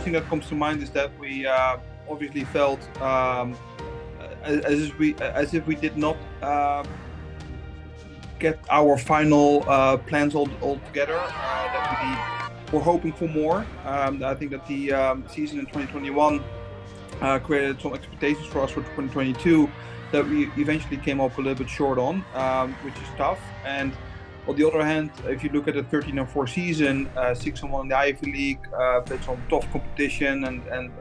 thing that comes to mind is that we obviously felt as if we did not get our final plans all together. That we were hoping for more. I think that the season in 2021 created some expectations for us for 2022 that we eventually came up a little bit short on, which is tough. And on the other hand, if you look at the 13-4 season, 6-1 in the Ivy League, played some tough competition and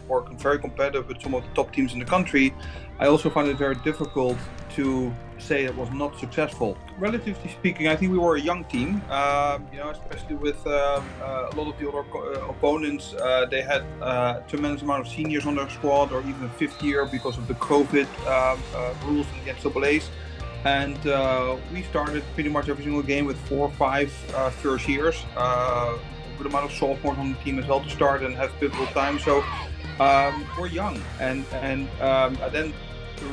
worked very competitive with some of the top teams in the country, I also find it very difficult to say it was not successful. Relatively speaking, I think we were a young team, especially with a lot of the other opponents. They had a tremendous amount of seniors on their squad, or even a fifth year because of the COVID rules in the NCAAs. And we started pretty much every single game with 4 or 5 first years. A good amount of sophomores on the team as well to start and have pivotal time. So we're young, and then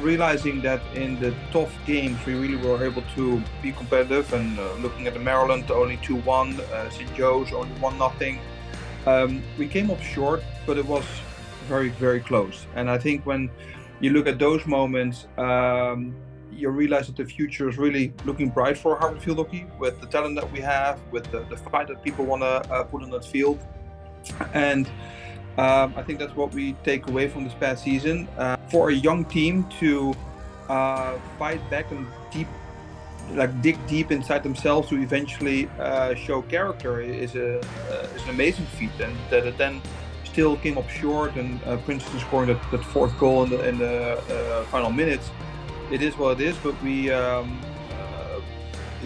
realizing that in the tough games we really were able to be competitive. And looking at the Maryland, only 2-1, St. Joe's only 1-0. We came up short, but it was very, very close. And I think when you look at those moments, you realize that the future is really looking bright for Harvard Field Hockey with the talent that we have, with the fight that people want to put on that field. And I think that's what we take away from this past season. For a young team to fight back and dig deep inside themselves to eventually show character is an amazing feat. And that it then still came up short, and Princeton scoring that fourth goal in the final minutes. It is what it is, but we,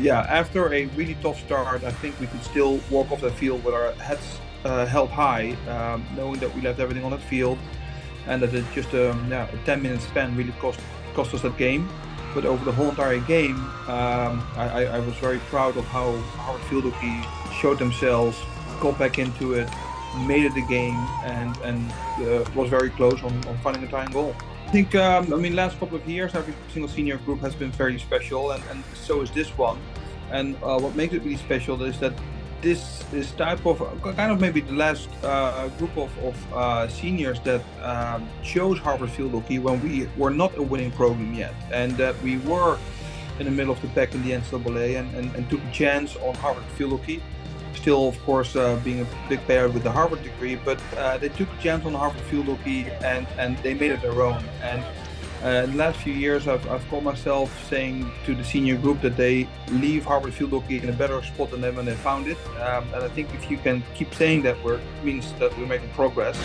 after a really tough start, I think we could still walk off that field with our heads held high, knowing that we left everything on that field, and that it just a 10-minute span really cost us that game. But over the whole entire game, I was very proud of how Harvard Field Hockey showed themselves, got back into it, made it a game, and was very close on finding a tying goal. I think, last couple of years, every single senior group has been very special, and so is this one. And what makes it really special is that this type of, kind of maybe the last group of seniors that chose Harvard Field Hockey when we were not a winning program yet, and that we were in the middle of the pack in the NCAA and took a chance on Harvard Field Hockey. Still, of course, being a big player with the Harvard degree, but they took a chance on Harvard Field Hockey and they made it their own. And in the last few years, I've caught myself saying to the senior group that they leave Harvard Field Hockey in a better spot than when they found it. And I think if you can keep saying that, it means that we're making progress.